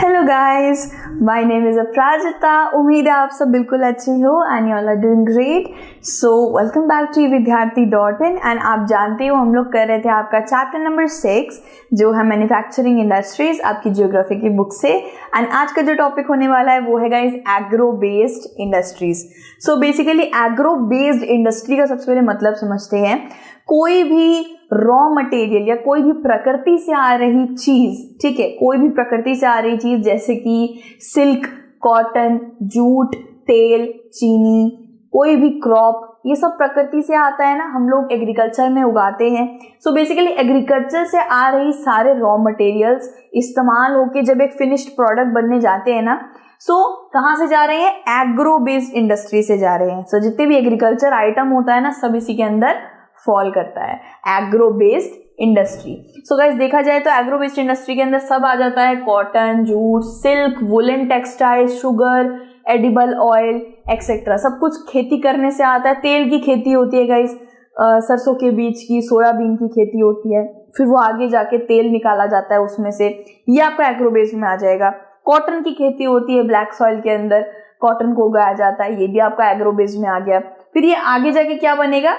Hello guys, my name is Aparajita. उम्मीद है आप सब बिल्कुल अच्छे हो and you all are doing great. So welcome back to विद्यार्थी.in। एंड आप जानते हो हम लोग कर रहे थे आपका चैप्टर नंबर 6 जो है मैन्युफैक्चरिंग इंडस्ट्रीज, आपकी ज्योग्राफी की बुक से। एंड आज का जो टॉपिक होने वाला है वो है guys agro based industries. So basically agro based industry का सबसे पहले मतलब समझते हैं। कोई भी रॉ मटेरियल या कोई भी प्रकृति से आ रही चीज, ठीक है, कोई भी प्रकृति से आ रही चीज जैसे कि सिल्क, कॉटन, जूट, तेल, चीनी, कोई भी क्रॉप, ये सब प्रकृति से आता है ना, हम लोग एग्रीकल्चर में उगाते हैं। सो बेसिकली एग्रीकल्चर से आ रही सारे रॉ मटेरियल्स इस्तेमाल होके जब एक फिनिश्ड प्रोडक्ट बनने जाते हैं ना, सो कहाँ से जा रहे हैं? एग्रो बेस्ड इंडस्ट्री से जा रहे हैं। सो जितने भी एग्रीकल्चर आइटम होता है ना, सब इसी के अंदर फॉल करता है, agro based industry. So guys देखा जाए तो एग्रो बेस्ड इंडस्ट्री के अंदर सब आ जाता है, cotton, jute, silk, woollen textile, sugar, edible oil etcetera. सब कुछ खेती करने से आता है। तेल की खेती होती है गाइस, सरसों के बीज की, सोयाबीन की खेती होती है, फिर वो आगे जाके तेल निकाला जाता है उसमें से, ये आपका एग्रो बेस्ड में आ जाएगा। कॉटन की खेती होती है, ब्लैक सॉइल के अंदर कॉटन को उगाया जाता है, ये भी आपका एग्रो बेस्ड में आ गया। फिर ये आगे जाके क्या बनेगा?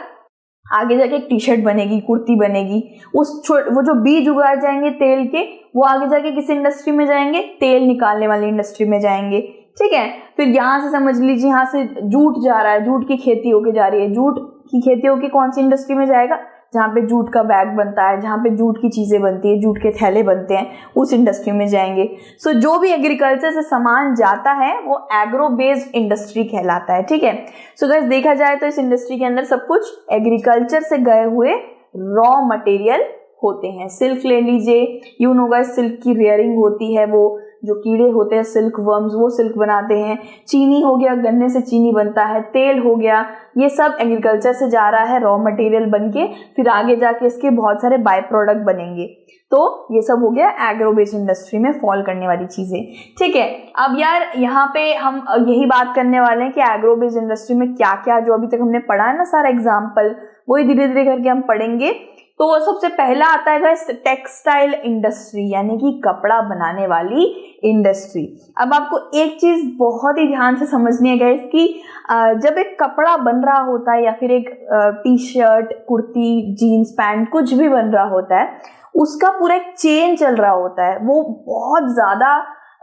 आगे जाके एक टी शर्ट बनेगी, कुर्ती बनेगी। वो जो बीज उगाए जाएंगे तेल के, वो आगे जाके किस इंडस्ट्री में जाएंगे? तेल निकालने वाली इंडस्ट्री में जाएंगे, ठीक है। फिर यहाँ से समझ लीजिए, यहाँ से जूट जा रहा है, जूट की खेती होके जा रही है। जूट की खेती होके कौन सी इंडस्ट्री में जाएगा? जहाँ पे जूट का बैग बनता है, जहाँ पे जूट की चीजें बनती है, जूट के थैले बनते हैं, उस इंडस्ट्री में जाएंगे। सो जो भी एग्रीकल्चर से सामान जाता है वो एग्रो बेस्ड इंडस्ट्री कहलाता है, ठीक है। सो गाइस देखा जाए तो इस इंडस्ट्री के अंदर सब कुछ एग्रीकल्चर से गए हुए रॉ मटेरियल होते हैं। सिल्क ले लीजिए, यू नो गाइस, सिल्क की रेयरिंग होती है, वो जो कीड़े होते हैं सिल्क वर्म्स, वो सिल्क बनाते हैं। चीनी हो गया, गन्ने से चीनी बनता है। तेल हो गया, ये सब एग्रीकल्चर से जा रहा है रॉ मटेरियल बनके, फिर आगे जाके इसके बहुत सारे बाय प्रोडक्ट बनेंगे। तो ये सब हो गया एग्रो बेस्ड इंडस्ट्री में फॉल करने वाली चीजें, ठीक है। अब यार यहाँ पे हम यही बात करने वाले हैं कि एग्रो बेस्ड इंडस्ट्री में क्या क्या जो अभी तक हमने पढ़ा है ना, सारा एग्जाम्पल, वही धीरे धीरे करके हम पढ़ेंगे। तो सबसे पहला आता है गाइस टेक्सटाइल इंडस्ट्री, यानी कि कपड़ा बनाने वाली इंडस्ट्री। अब आपको एक चीज बहुत ही ध्यान से समझनी है गाइस कि जब एक कपड़ा बन रहा होता है या फिर एक T shirt, kurti, jeans, pant, कुछ भी बन रहा होता है, उसका पूरा एक चेन चल रहा होता है। वो बहुत ज्यादा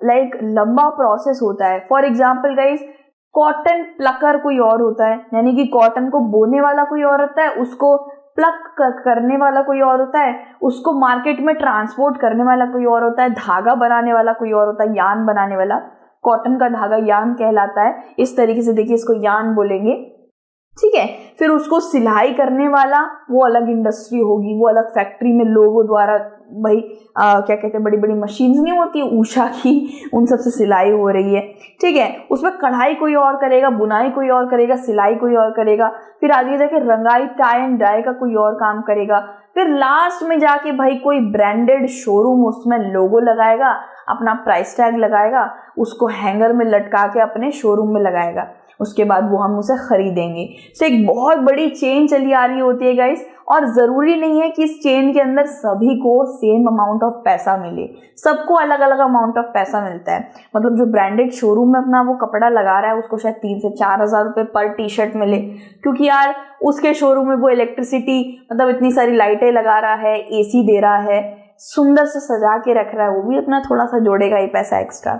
लंबा प्रोसेस होता है। For example guys, cotton Plucker कोई और होता है, यानी कि कॉटन को बोने वाला कोई और होता है, उसको प्लक करने वाला कोई और होता है, उसको मार्केट में ट्रांसपोर्ट करने वाला कोई और होता है, धागा बनाने वाला कोई और होता है, यार्न बनाने वाला। कॉटन का धागा यार्न कहलाता है। इस तरीके से देखिए, इसको यार्न बोलेंगे, ठीक है। फिर उसको सिलाई करने वाला, वो अलग इंडस्ट्री होगी, वो अलग फैक्ट्री में लोगों द्वारा, भाई क्या कहते हैं, बड़ी बड़ी मशीन्स नहीं होती उषा की, उन सब से सिलाई हो रही है, ठीक है। उसमें कढ़ाई कोई और करेगा, बुनाई कोई और करेगा, सिलाई कोई और करेगा, फिर आगे जाके रंगाई, टाई एंड डाई का कोई और काम करेगा। फिर लास्ट में जाके भाई कोई ब्रांडेड शोरूम उसमें लोगो लगाएगा, अपना प्राइस टैग लगाएगा, उसको हैंगर में लटका के अपने शोरूम में लगाएगा, उसके बाद वो हम उसे खरीदेंगे। तो एक बहुत बड़ी चेन चली आ रही होती है गाइस, और जरूरी नहीं है कि इस चेन के अंदर सभी को सेम अमाउंट ऑफ पैसा मिले, सबको अलग अलग अमाउंट ऑफ पैसा मिलता है। मतलब जो ब्रांडेड शोरूम में अपना वो कपड़ा लगा रहा है, उसको शायद 3 से 4 हजार रुपए पर टी शर्ट मिले, क्योंकि यार उसके शोरूम में वो इलेक्ट्रिसिटी, मतलब इतनी सारी लाइटें लगा रहा है, एसी दे रहा है, सुंदर से सजा के रख रहा है, वो भी अपना थोड़ा सा जोड़ेगा ये पैसा एक्स्ट्रा।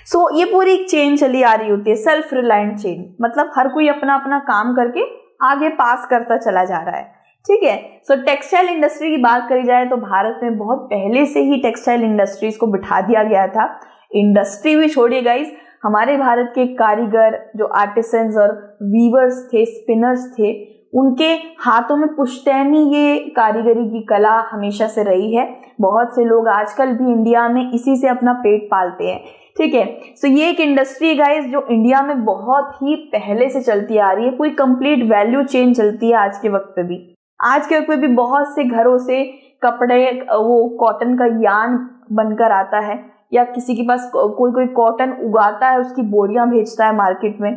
सो ये पूरी एक चेन चली आ रही होती है, सेल्फ रिलायंट चेन। मतलब हर कोई अपना अपना काम करके आगे पास करता चला जा रहा है, ठीक है। सो टेक्सटाइल इंडस्ट्री की बात करी जाए तो भारत में बहुत पहले से ही टेक्सटाइल इंडस्ट्रीज को बिठा दिया गया था। इंडस्ट्री भी छोड़िए गाइस, हमारे भारत के कारीगर, जो आर्टिसंस और वीवर्स थे, स्पिनर्स थे, उनके हाथों में पुश्तैनी ये कारीगरी की कला हमेशा से रही है। बहुत से लोग आजकल भी इंडिया में इसी से अपना पेट पालते हैं, ठीक है। सो ये एक इंडस्ट्री गाइस जो इंडिया में बहुत ही पहले से चलती आ रही है, पूरी कंप्लीट वैल्यू चेन चलती है आज के वक्त पे भी। आज के वक्त में भी बहुत से घरों से कपड़े, वो कॉटन का यार्न बनकर आता है, या किसी के पास कोई कॉटन उगाता है, उसकी बोरियां भेजता है मार्केट में,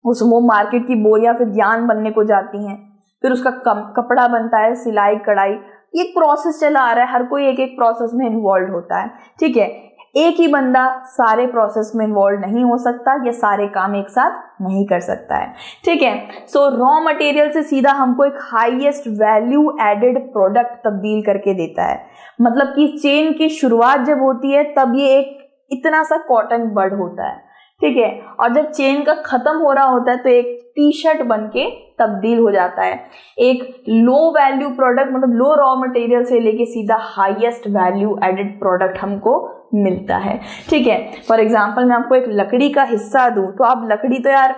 वो मार्केट की बोरियां फिर यार्न बनने को जाती हैं, फिर उसका कपड़ा बनता है, सिलाई कढ़ाई, ये प्रोसेस चला आ रहा है। हर कोई एक एक प्रोसेस में इन्वॉल्व होता है, ठीक है। एक ही बंदा सारे प्रोसेस में इन्वॉल्व नहीं हो सकता या सारे काम एक साथ नहीं कर सकता है, ठीक है। सो रॉ मटेरियल से सीधा हमको एक हाईएस्ट वैल्यू एडेड प्रोडक्ट तब्दील करके देता है। मतलब कि चेन की शुरुआत जब होती है तब ये एक इतना सा कॉटन बड होता है, ठीक है, और जब चेन का खत्म हो रहा होता है तो एक टी शर्ट बन के तब्दील हो जाता है। एक लो वैल्यू प्रोडक्ट मतलब लो रॉ मटेरियल से लेके सीधा हाईएस्ट वैल्यू एडेड प्रोडक्ट हमको मिलता है, ठीक है। फॉर एग्जांपल मैं आपको एक लकड़ी का हिस्सा दूं तो आप लकड़ी तो यार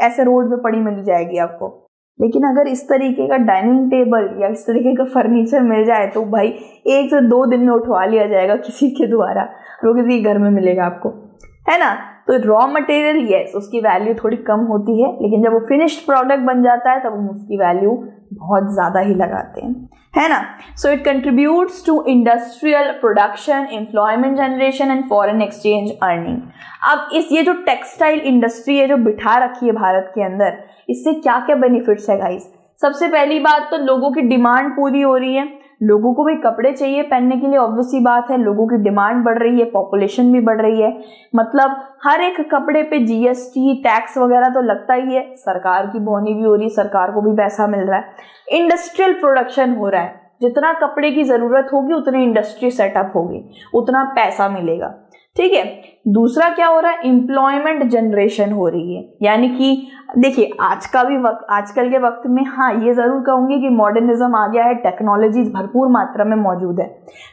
ऐसे रोड पे पड़ी मिल जाएगी आपको, लेकिन अगर इस तरीके का डाइनिंग टेबल या इस तरीके का फर्नीचर मिल जाए तो भाई 1 से 2 दिन में उठवा लिया जाएगा किसी के द्वारा, वो किसी घर में मिलेगा आपको, है ना। तो रॉ मटेरियल यस उसकी वैल्यू थोड़ी कम होती है, लेकिन जब वो फिनिश्ड प्रोडक्ट बन जाता है तब हम उसकी वैल्यू बहुत ज़्यादा ही लगाते हैं, है ना। So it contributes to industrial production, employment generation and foreign exchange earning. अब ये जो टेक्सटाइल इंडस्ट्री है जो बिठा रखी है भारत के अंदर, इससे क्या क्या बेनिफिट्स है गाइस। सबसे पहली बात तो लोगों की डिमांड पूरी हो रही है, लोगों को भी कपड़े चाहिए पहनने के लिए, ऑब्वियस सी बात है, लोगों की डिमांड बढ़ रही है, पॉपुलेशन भी बढ़ रही है, मतलब हर एक कपड़े पे जीएसटी टैक्स वगैरह तो लगता ही है, सरकार की बोनी भी हो रही है, सरकार को भी पैसा मिल रहा है, इंडस्ट्रियल प्रोडक्शन हो रहा है, जितना कपड़े की जरूरत होगी उतनी इंडस्ट्री सेटअप होगी, उतना पैसा मिलेगा, ठीक है। दूसरा क्या हो रहा है, एम्प्लॉयमेंट जनरेशन हो रही है, यानी कि देखिए आजकल के वक्त में हाँ ये जरूर कहूंगी कि मॉडर्निज्म आ गया है, टेक्नोलॉजी भरपूर मात्रा में मौजूद है,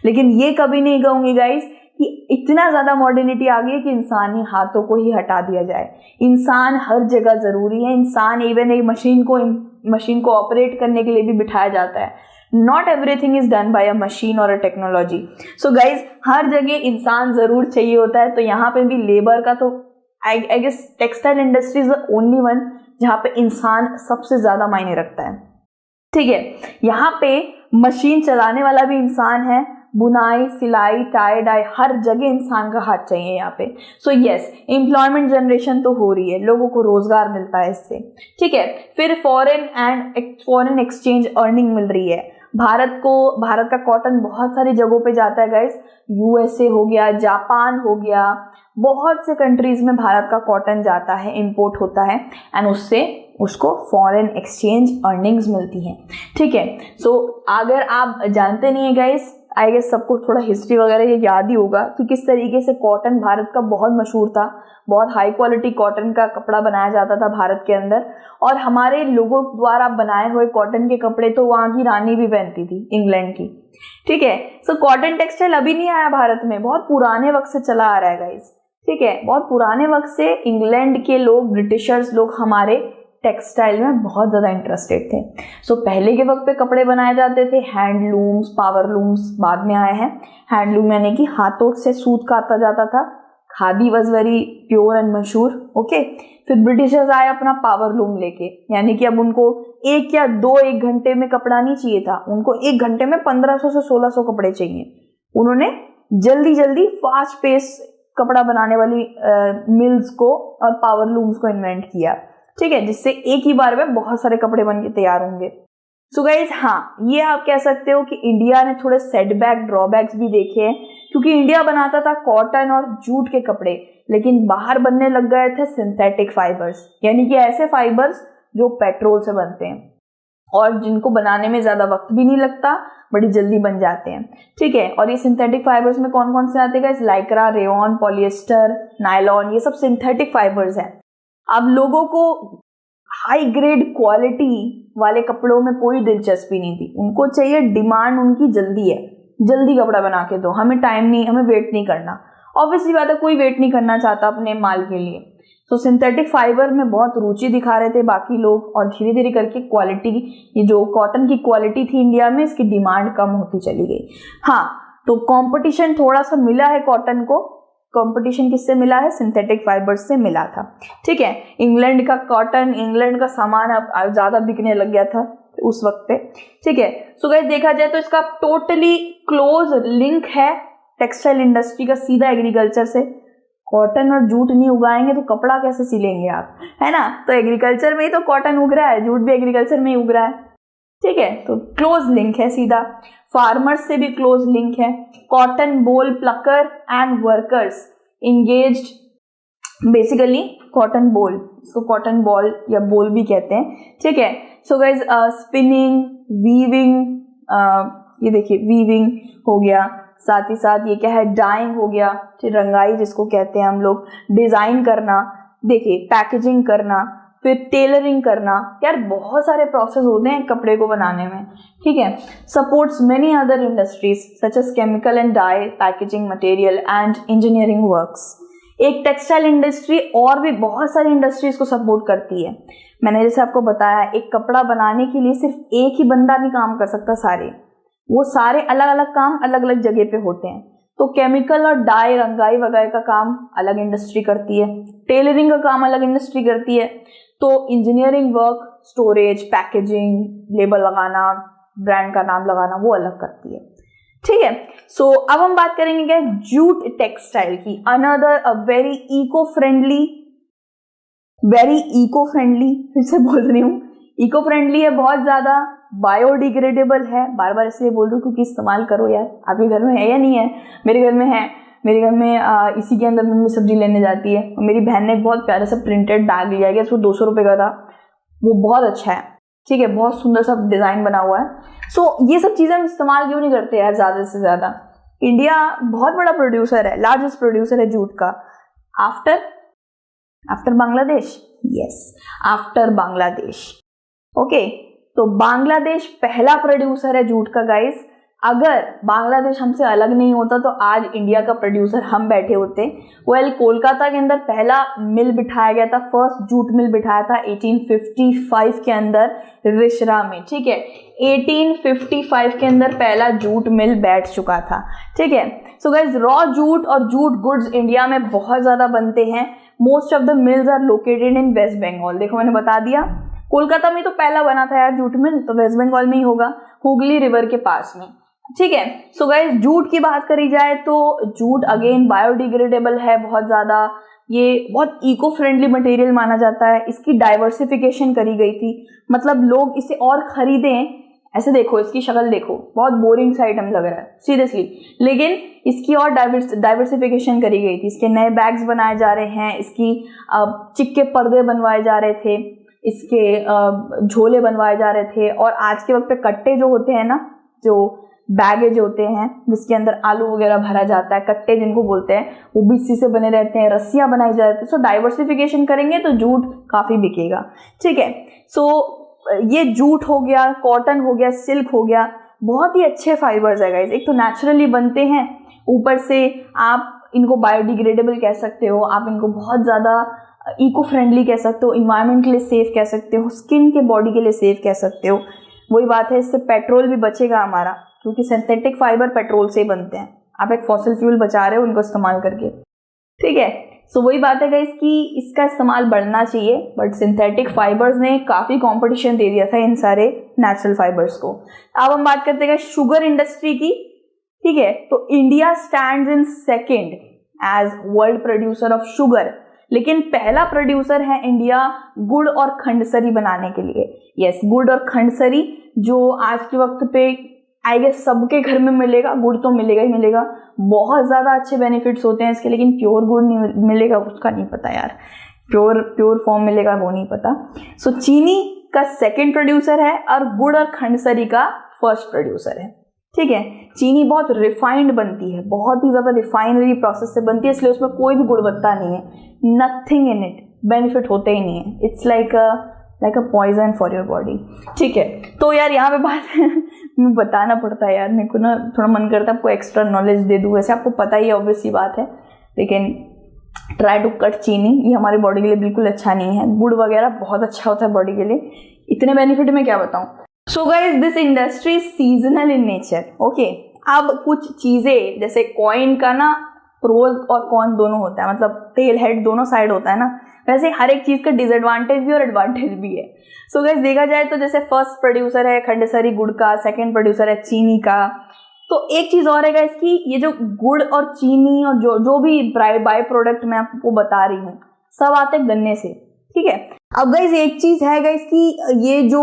लेकिन ये कभी नहीं कहूंगी गाइस कि इतना ज्यादा मॉडर्निटी आ गई है कि इंसानी हाथों को ही हटा दिया जाए। इंसान हर जगह जरूरी है, इंसान इवन एक मशीन को ऑपरेट करने के लिए भी बिठाया जाता है। Not everything is done by a machine और अ टेक्नोलॉजी। सो गाइज हर जगह इंसान जरूर चाहिए होता है, तो यहाँ पे भी लेबर का तो I guess textile industry is the only one जहाँ पे इंसान सबसे ज्यादा मायने रखता है, ठीक है। यहाँ पे मशीन चलाने वाला भी इंसान है, बुनाई सिलाई टाई डाई हर जगह इंसान का हाथ चाहिए यहाँ पे। सो यस एम्प्लॉयमेंट जनरेशन तो हो रही है, लोगों को रोजगार मिलता है इससे, ठीक है। फिर फॉरेन एक्सचेंज अर्निंग मिल रही है। भारत का कॉटन बहुत सारी जगहों पे जाता है गाइस, यूएसए हो गया, जापान हो गया, बहुत से कंट्रीज में भारत का कॉटन जाता है, इंपोर्ट होता है एंड उसको फॉरेन एक्सचेंज अर्निंग्स मिलती हैं, ठीक है। सो अगर आप जानते नहीं है गाइस, आई गेस सबको थोड़ा हिस्ट्री वगैरह ये याद ही होगा कि किस तरीके से कॉटन भारत का बहुत मशहूर था, बहुत हाई क्वालिटी कॉटन का कपड़ा बनाया जाता था भारत के अंदर, और हमारे लोगों द्वारा बनाए हुए कॉटन के कपड़े तो वहाँ की रानी भी पहनती थी, इंग्लैंड की, ठीक है। सो कॉटन टेक्सटाइल अभी नहीं आया भारत में, बहुत पुराने वक्त से चला आ रहा है गाइस, ठीक है। बहुत पुराने वक्त से इंग्लैंड के लोग, ब्रिटिशर्स लोग हमारे टेक्सटाइल में बहुत ज़्यादा इंटरेस्टेड थे। सो पहले के वक्त पे कपड़े बनाए जाते थे, हैंडलूम्स पावरलूम्स बाद में आए हैं। हैंडलूम यानी कि हाथों से सूत काता जाता था, khadi was very pure and मशहूर, ओके। फिर ब्रिटिशर्स आए अपना पावरलूम लेके, यानी कि अब उनको 1 घंटे में कपड़ा नहीं चाहिए था, उनको 1 घंटे में 1500 से 1600 कपड़े चाहिए। उन्होंने जल्दी फास्ट पेस कपड़ा बनाने वाली मिल्स को और पावरलूम्स को इन्वेंट किया, ठीक है, जिससे एक ही बार में बहुत सारे कपड़े बन के तैयार होंगे। सो गाइज हाँ ये आप कह सकते हो कि इंडिया ने थोड़े सेटबैक ड्रॉबैक्स भी देखे हैं, क्योंकि इंडिया बनाता था कॉटन और जूट के कपड़े, लेकिन बाहर बनने लग गए थे सिंथेटिक फाइबर्स, यानी कि ऐसे फाइबर्स जो पेट्रोल से बनते हैं और जिनको बनाने में ज्यादा वक्त भी नहीं लगता, बड़ी जल्दी बन जाते हैं, ठीक है। और ये सिंथेटिक फाइबर्स में कौन कौन से आते हैं? लाइक्रा, रेयॉन, पॉलिएस्टर, नायलॉन, ये सब सिंथेटिक फाइबर्स हैं। अब लोगों को हाई ग्रेड क्वालिटी वाले कपड़ों में कोई दिलचस्पी नहीं थी, उनको चाहिए, डिमांड उनकी जल्दी है, जल्दी कपड़ा बना के दो, हमें टाइम नहीं, हमें वेट नहीं करना। ऑब्वियसली बात है, कोई वेट नहीं करना चाहता अपने माल के लिए, तो सिंथेटिक फाइबर में बहुत रुचि दिखा रहे थे बाकी लोग, और धीरे धीरे करके क्वालिटी, ये जो कॉटन की क्वालिटी थी इंडिया में, इसकी डिमांड कम होती चली गई। हाँ तो कंपटीशन थोड़ा सा मिला है कॉटन को, कंपटीशन किससे मिला है? सिंथेटिक फाइबर्स से मिला था, ठीक है। इंग्लैंड का कॉटन, इंग्लैंड का सामान अब ज्यादा बिकने लग गया था उस वक्त पे, ठीक है। सो गाइस देखा जाए तो इसका टोटली क्लोज लिंक है टेक्सटाइल इंडस्ट्री का सीधा एग्रीकल्चर से। कॉटन और जूट नहीं उगाएंगे तो कपड़ा कैसे सिलेंगे आप, है ना। तो एग्रीकल्चर में ही तो कॉटन उग रहा है, जूट भी एग्रीकल्चर में ही उग रहा है, ठीक है, तो क्लोज लिंक है सीधा, फार्मर्स से भी क्लोज लिंक है। कॉटन बोल Plucker and workers engaged, basically cotton बोल, इसको कॉटन बॉल या बोल भी कहते हैं, ठीक है। सो गाइज स्पिनिंग, वीविंग, ये देखिए वीविंग हो गया, साथ ही साथ ये क्या है, डाइंग हो गया, फिर रंगाई जिसको कहते हैं हम लोग, डिजाइन करना, देखिए पैकेजिंग करना, फिर टेलरिंग करना, यार बहुत सारे प्रोसेस होते हैं कपड़े को बनाने में, ठीक है। Supports many other industries such as chemical and dye, packaging material and engineering works. एक टेक्सटाइल इंडस्ट्री और भी बहुत सारी इंडस्ट्रीज को सपोर्ट करती है। मैंने जैसे आपको बताया, एक कपड़ा बनाने के लिए सिर्फ एक ही बंदा नहीं काम कर सकता, सारे वो सारे अलग अलग काम अलग अलग जगह पे होते हैं। तो केमिकल और डाई, रंगाई वगैरह का काम अलग इंडस्ट्री करती है, टेलरिंग का काम अलग इंडस्ट्री करती है, तो engineering work, storage, packaging, label लगाना, ब्रांड का नाम लगाना, वो अलग करती है, ठीक है। सो अब हम बात करेंगे क्या, जूट टेक्सटाइल की, another a very eco friendly, फिर से बोल रही हूँ, इको फ्रेंडली है बहुत ज्यादा, बायोडिग्रेडेबल है, बार बार इसलिए बोल रही हूँ क्योंकि इस्तेमाल करो यार, आपके घर में है या नहीं है, मेरे घर में है। मेरे घर में इसी के अंदर मम्मी सब्जी लेने जाती है, और मेरी बहन ने एक बहुत प्यारा सा प्रिंटेड बैग लिया है, उसको 200 रुपये का था, वो बहुत अच्छा है, ठीक है, बहुत सुंदर सा डिजाइन बना हुआ है। सो ये सब चीजें हम इस्तेमाल क्यों नहीं करते यार ज्यादा से ज्यादा। इंडिया बहुत बड़ा प्रोड्यूसर है, लार्जेस्ट प्रोड्यूसर है जूट का, after Bangladesh, yes, after Bangladesh, okay. तो बांग्लादेश पहला प्रोड्यूसर है जूट का गाइस। अगर बांग्लादेश हमसे अलग नहीं होता तो आज इंडिया का प्रोड्यूसर हम बैठे होते। वेल, कोलकाता के अंदर पहला मिल बिठाया गया था, फर्स्ट जूट मिल बिठाया था 1855 के अंदर रिशरा में, ठीक है। 1855 के अंदर पहला जूट मिल बैठ चुका था, ठीक है। सो गाइस, रॉ जूट और जूट गुड्स इंडिया में बहुत ज्यादा बनते हैं। Most of the mills are located in West Bengal. देखो मैंने बता दिया, कोलकाता में तो पहला बना था यार जूट मिल, तो वेस्ट बंगाल में ही होगा, हुगली रिवर के पास में, ठीक है। सो गाइस, जूट की बात करी जाए तो जूट अगेन बायोडिग्रेडेबल है बहुत ज्यादा, ये बहुत इको फ्रेंडली मटेरियल माना जाता है। इसकी डाइवर्सिफिकेशन करी गई थी, मतलब लोग इसे और खरीदें। ऐसे देखो, इसकी शक्ल देखो, बहुत बोरिंग सा आइटम लग रहा है सीरियसली, लेकिन इसकी और डाइवर्सिफिकेशन करी गई थी। इसके नए बैग्स बनाए जा रहे हैं, इसकी चिक्के पर्दे बनवाए जा रहे थे, इसके झोले बनवाए जा रहे थे, और आज के वक्त पे कट्टे जो होते हैं ना, जो बैगेज होते हैं जिसके अंदर आलू वगैरह भरा जाता है, कट्टे जिनको बोलते हैं, वो भी इसी से बने रहते हैं, रस्सियां बनाई जाती है। सो डाइवर्सिफिकेशन करेंगे तो जूट काफी बिकेगा, ठीक है। सो ये जूट हो गया, कॉटन हो गया, सिल्क हो गया, बहुत ही अच्छे फाइबर्स है गाइस। एक तो नेचुरली बनते हैं, ऊपर से आप इनको बायोडिग्रेडेबल कह सकते हो, आप इनको बहुत ज़्यादा इको फ्रेंडली कह सकते हो, इन्वायरमेंट के लिए सेफ कह सकते हो, स्किन के बॉडी के लिए सेफ कह सकते हो। वही बात है, इससे पेट्रोल भी बचेगा हमारा, क्योंकि सिंथेटिक फाइबर पेट्रोल से ही बनते हैं। आप एक फॉसिल फ्यूल बचा रहे हो उनको इस्तेमाल करके, ठीक है। सो वही बात है गाइस कि इसका इस्तेमाल बढ़ना चाहिए, बट सिंथेटिक फाइबर्स ने काफ़ी कंपटीशन दे दिया था इन सारे नेचुरल फाइबर्स को। अब हम बात करते हैं शुगर इंडस्ट्री की, ठीक है। तो India stands in second as world producer of sugar, लेकिन पहला प्रोड्यूसर है इंडिया गुड़ और खंडसरी बनाने के लिए। यस, गुड़ और खंडसरी, जो आज के वक्त पे आई गेस सबके घर में मिलेगा, गुड़ तो मिलेगा ही मिलेगा, बहुत ज़्यादा अच्छे बेनिफिट्स होते हैं इसके, लेकिन प्योर गुड़ नहीं मिलेगा, उसका नहीं पता यार, प्योर फॉर्म मिलेगा वो नहीं पता। सो चीनी का सेकंड प्रोड्यूसर है और गुड़ और खंडसरी का फर्स्ट प्रोड्यूसर है, ठीक है। चीनी बहुत रिफाइंड बनती है, बहुत ही ज़्यादा रिफाइनरी प्रोसेस से बनती है, इसलिए उसमें कोई भी गुणवत्ता नहीं है, नथिंग इन इट, बेनिफिट होते ही नहीं है, it's like a poison for your body, ठीक है। तो यार यहाँ पे बात मैं बताना पड़ता है यार, मेरे को ना थोड़ा मन करता है आपको एक्स्ट्रा नॉलेज दे दूँ, वैसे आपको पता ही है, ऑब्वियस सी बात है, लेकिन ट्राई टू कट चीनी, ये हमारी बॉडी के लिए बिल्कुल अच्छा नहीं है। गुड़ वगैरह बहुत अच्छा होता है बॉडी के लिए, इतने बेनिफिट मैं क्या बताऊँ। So guys, this industry seasonal in nature, okay. अब कुछ चीज़ें जैसे कॉइन का ना प्रोज और कॉन दोनों होता है, मतलब टेल हेड दोनों साइड होता है ना, वैसे हर एक चीज़ का डिसएडवांटेज भी और एडवांटेज भी है। सो गाइस, देखा जाए तो जैसे फर्स्ट प्रोड्यूसर है खंडसरी गुड़ का, सेकंड प्रोड्यूसर है चीनी का। तो एक चीज़ और है इसकी, ये जो गुड़ और चीनी और जो भी बाय प्रोडक्ट मैं आपको बता रही हूँ, सब आते हैं गन्ने से, ठीक है। अब गाइज एक चीज है गाइज कि ये जो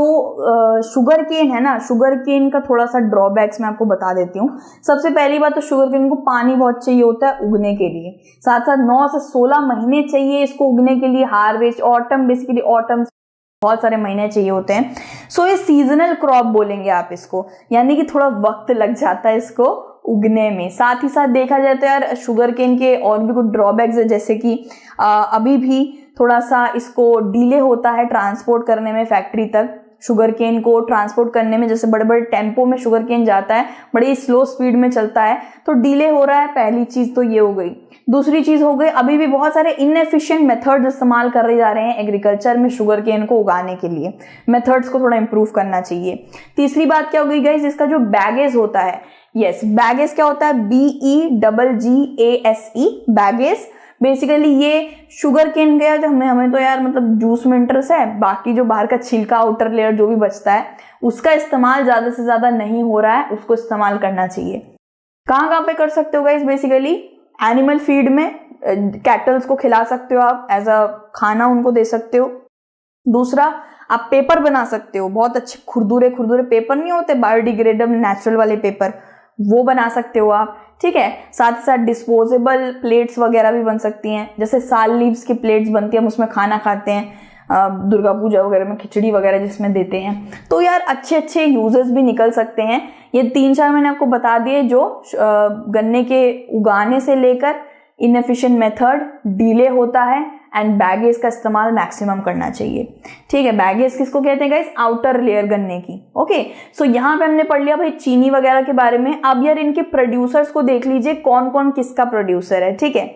शुगर केन है ना, शुगर केन का थोड़ा सा ड्रॉबैक्स मैं आपको बता देती हूँ। सबसे पहली बात तो शुगर केन को पानी बहुत चाहिए होता है उगने के लिए, साथ साथ 9 से 16 महीने चाहिए इसको उगने के लिए। हार्वेस्ट ऑटम, बेसिकली ऑटम बहुत सारे महीने चाहिए होते हैं। सो ये सीजनल क्रॉप बोलेंगे आप इसको, यानी कि थोड़ा वक्त लग जाता है इसको उगने में। साथ ही साथ देखा जाए तो यार शुगर केन के और भी कुछ ड्रॉबैक्स है, जैसे कि अभी भी थोड़ा सा इसको डिले होता है ट्रांसपोर्ट करने में फैक्ट्री तक। शुगर केन को ट्रांसपोर्ट करने में, जैसे बड़े बड़े टेम्पो में शुगर केन जाता है, बड़ी स्लो स्पीड में चलता है, तो डिले हो रहा है। पहली चीज तो ये हो गई। दूसरी चीज हो गई, अभी भी बहुत सारे इनएफिशिएंट मेथड्स इस्तेमाल कर रहे जा रहे हैं एग्रीकल्चर में शुगर केन को उगाने के लिए। मेथड्स को थोड़ा इंप्रूव करना चाहिए। तीसरी बात क्या हो गई गाइस, इसका जो बैगेज होता है, यस बैगेज क्या होता है, BEGGASE बैगेज। बेसिकली ये शुगर केन गया तो हमें तो यार मतलब जूस में इंटरेस्ट है, बाकी जो बाहर का छिलका आउटर लेयर जो भी बचता है उसका इस्तेमाल ज्यादा से ज्यादा नहीं हो रहा है, उसको इस्तेमाल करना चाहिए। कहाँ पे कर सकते हो गाइस, बेसिकली एनिमल फीड में कैटल्स को खिला सकते हो आप, एज अ खाना उनको दे सकते हो। दूसरा, आप पेपर बना सकते हो, बहुत अच्छे खुरदुरे पेपर नहीं होते बायोडिग्रेडेबल नेचुरल वाले पेपर, वो बना सकते हो आप, ठीक है। साथ ही साथ डिस्पोजेबल प्लेट्स वगैरह भी बन सकती हैं, जैसे साल लीव्स की प्लेट्स बनती है, हम उसमें खाना खाते हैं, दुर्गा पूजा वगैरह में खिचड़ी वगैरह जिसमें देते हैं। तो यार अच्छे यूजेस भी निकल सकते हैं। ये 3-4 मैंने आपको बता दिए जो गन्ने के उगाने से लेकर इनएफिशिएंट मेथड, डिले होता है, एंड बैगेज का इस्तेमाल मैक्सिमम करना चाहिए, ठीक है। बैगेज किसको कहते हैं गाइस, आउटर लेयर गन्ने की, ओके। सो यहाँ पे हमने पढ़ लिया भाई चीनी वगैरह के बारे में। अब यार इनके प्रोड्यूसर्स को देख लीजिए, कौन कौन किसका प्रोड्यूसर है, ठीक है।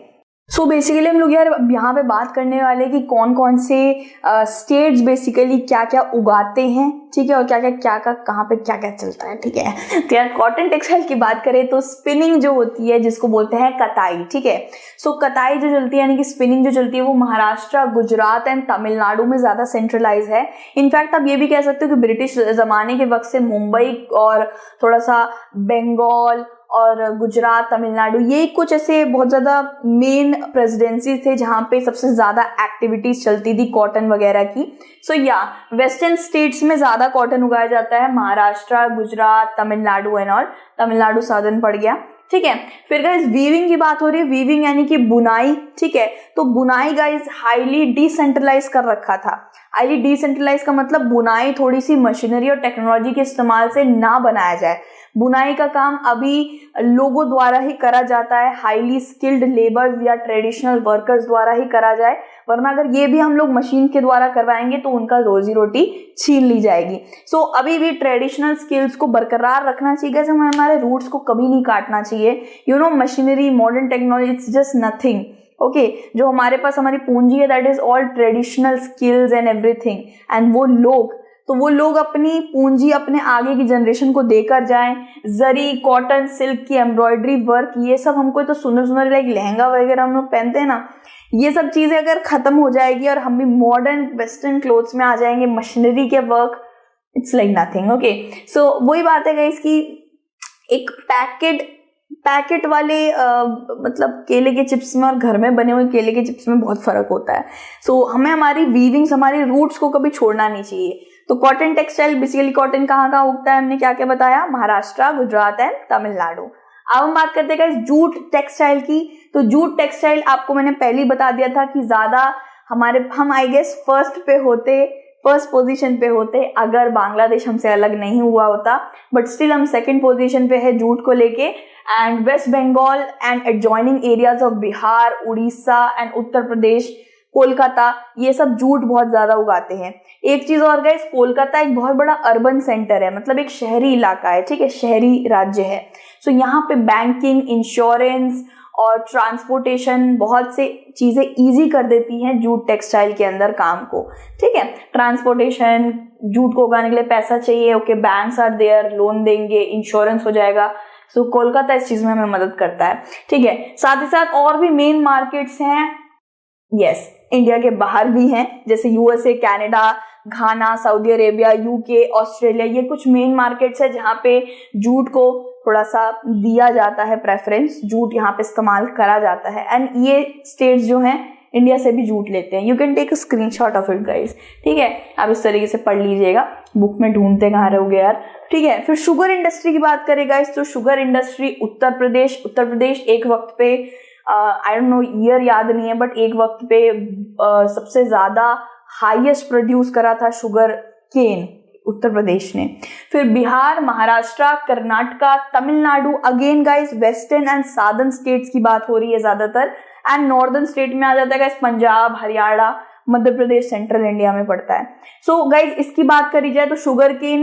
सो बेसिकली हम लोग यार यहाँ पे बात करने वाले कि कौन कौन से स्टेट्स बेसिकली क्या क्या उगाते हैं, ठीक है, और क्या कहाँ पे क्या क्या चलता है, ठीक है। तो यार कॉटन टेक्सटाइल की बात करें तो स्पिनिंग जो होती है, जिसको बोलते हैं कताई, ठीक है। सो कताई जो चलती है, यानी कि स्पिनिंग जो चलती है, वो महाराष्ट्र, गुजरात एंड तमिलनाडु में ज्यादा सेंट्रलाइज है। इनफैक्ट आप ये भी कह सकते हो कि ब्रिटिश जमाने के वक्त से मुंबई और थोड़ा सा बंगाल और गुजरात, तमिलनाडु, ये कुछ ऐसे बहुत ज्यादा मेन प्रेसिडेंसी थे जहां पे सबसे ज्यादा एक्टिविटीज चलती थी कॉटन वगैरह की। सो या वेस्टर्न स्टेट्स में ज्यादा कॉटन उगाया जाता है, Maharashtra, Gujarat, Tamil Nadu and all. Tamil Nadu southern पड़ गया, ठीक है। फिर गाइस वीविंग की बात हो रही है, वीविंग यानी कि बुनाई, ठीक है। तो बुनाई गाइस हाईली डिसेंट्रलाइज कर रखा था। हाईली डिसेंट्रलाइज का मतलब बुनाई थोड़ी सी मशीनरी और टेक्नोलॉजी के इस्तेमाल से ना बनाया जाए। बुनाई का काम अभी लोगों द्वारा ही करा जाता है, हाईली स्किल्ड लेबर्स या ट्रेडिशनल वर्कर्स द्वारा ही करा जाए, वरना अगर ये भी हम लोग मशीन के द्वारा करवाएंगे तो उनका रोजी रोटी छीन ली जाएगी। सो अभी भी ट्रेडिशनल स्किल्स को बरकरार रखना चाहिए, हमें हमारे रूट्स को कभी नहीं काटना चाहिए। You know machinery, modern technology, it's just nothing, okay. जो हमारे पास हमारी पूंजी है, that is all traditional skills and everything, and वो लोग अपनी पूंजी अपने आगे की जनरेशन को देकर जाएं। जरी, कॉटन, सिल्क की एम्ब्रॉयडरी वर्क, ये सब हमको तो सुंदर लाइक लहंगा वगैरह हम लोग पहनते हैं ना, ये सब चीजें अगर खत्म हो जाएगी और हम भी मॉडर्न वेस्टर्न क्लोथ्स में आ जाएंगे, मशीनरी के work, it's like nothing, okay. So वही बात है गाइस कि एक पैकेट वाले मतलब केले के चिप्स में और घर में बने हुए केले के चिप्स में बहुत फर्क होता है। सो हमें हमारी वीविंग्स, हमारी रूट्स को कभी छोड़ना नहीं चाहिए। तो कॉटन टेक्सटाइल, बेसिकली कॉटन कहाँ उगता है, हमने क्या क्या बताया, महाराष्ट्र, गुजरात एंड तमिलनाडु। अब हम बात करते हैं जूट टेक्सटाइल की। तो जूट टेक्सटाइल आपको मैंने पहले ही बता दिया था कि ज्यादा हम आई गेस फर्स्ट पोजीशन पे होते अगर बांग्लादेश हमसे अलग नहीं हुआ होता, बट स्टिल हम सेकंड पोजीशन पे है जूट को लेके। And West Bengal and adjoining areas of Bihar, Orissa and Uttar Pradesh, Kolkata, ये सब जूट बहुत ज्यादा उगाते हैं। एक चीज और गाइस, कोलकाता एक बहुत बड़ा अर्बन सेंटर है, मतलब एक शहरी इलाका है, ठीक है, शहरी राज्य है। सो यहाँ पे बैंकिंग, इंश्योरेंस और ट्रांसपोर्टेशन, बहुत से चीजें इजी कर देती हैं जूट टेक्सटाइल के अंदर काम को, ठीक है। ट्रांसपोर्टेशन, जूट को उगाने के लिए पैसा चाहिए, okay, banks are there, loan देंगे, इंश्योरेंस हो जाएगा। सो कोलकाता इस चीज में हमें मदद करता है, ठीक है। साथ ही साथ और भी मेन मार्केट्स हैं, यस, इंडिया के बाहर भी हैं, जैसे यूएसए, कनाडा, घाना, सऊदी अरेबिया, यूके, ऑस्ट्रेलिया, ये कुछ मेन मार्केट्स है जहाँ पे जूट को थोड़ा सा दिया जाता है प्रेफरेंस, जूट यहाँ पे इस्तेमाल करा जाता है। एंड ये स्टेट्स जो हैं इंडिया से भी जूट लेते हैं। You can take a screenshot of it guys, ठीक है, आप इस तरीके से पढ़ लीजिएगा, बुक में ढूंढते कहाँ रहोगे यार, ठीक है। फिर शुगर इंडस्ट्री की बात करें गाइस, तो शुगर इंडस्ट्री उत्तर प्रदेश एक वक्त पे आई डोंट नो ईयर याद नहीं है, बट एक वक्त पे सबसे ज्यादा हाईएस्ट प्रोड्यूस करा था शुगर केन उत्तर प्रदेश ने। फिर Bihar, Maharashtra, Karnataka, Tamil Nadu, again guys western and southern states की बात हो रही है ज्यादातर, एंड नॉर्दर्न स्टेट में आ जाता है guys Punjab, Haryana, Madhya Pradesh central India में पड़ता है। सो गाइज इसकी बात करी जाए तो शुगर केन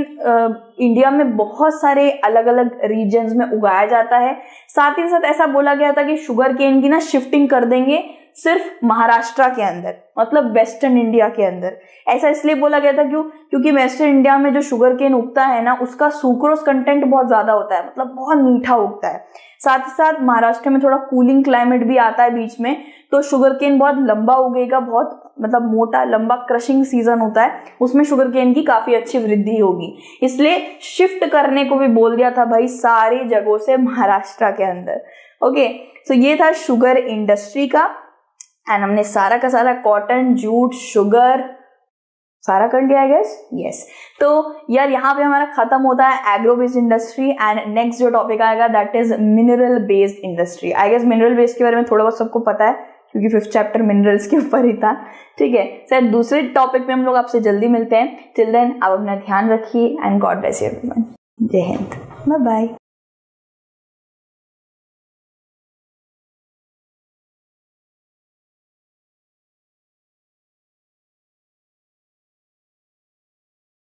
इंडिया में बहुत सारे अलग अलग रीजन्स में उगाया जाता है। साथ ही साथ ऐसा बोला गया था कि शुगर केन की ना शिफ्टिंग कर देंगे सिर्फ महाराष्ट्र के अंदर, मतलब वेस्टर्न इंडिया के अंदर। ऐसा इसलिए बोला गया था क्योंकि वेस्टर्न इंडिया में जो शुगर केन उगता है ना, उसका सुक्रोज कंटेंट बहुत ज्यादा होता है, मतलब बहुत मीठा उगता है। साथ ही साथ महाराष्ट्र में थोड़ा कूलिंग क्लाइमेट भी आता है बीच में, तो शुगर केन बहुत लंबा उगेगा, बहुत मतलब मोटा लंबा क्रशिंग सीजन होता है, उसमें शुगर केन की काफी अच्छी वृद्धि होगी। इसलिए शिफ्ट करने को भी बोल दिया था भाई सारी जगहों से महाराष्ट्र के अंदर। ओके, सो ये था शुगर इंडस्ट्री का, एंड हमने सारा का सारा कॉटन, जूट, शुगर सारा कर लिया है गैस, यस। तो यार यहाँ पे हमारा खत्म होता है agro based industry, and next जो टॉपिक आएगा that is mineral based industry. I guess mineral based के बारे में थोड़ा बहुत सबको पता है क्योंकि 5th चैप्टर मिनरल्स के ऊपर ही था, ठीक है। सर दूसरे टॉपिक पे हम लोग आपसे जल्दी मिलते हैं। टिल देन आप अपना ध्यान रखिए and God bless you everyone. जय हिंद, बाय बाय।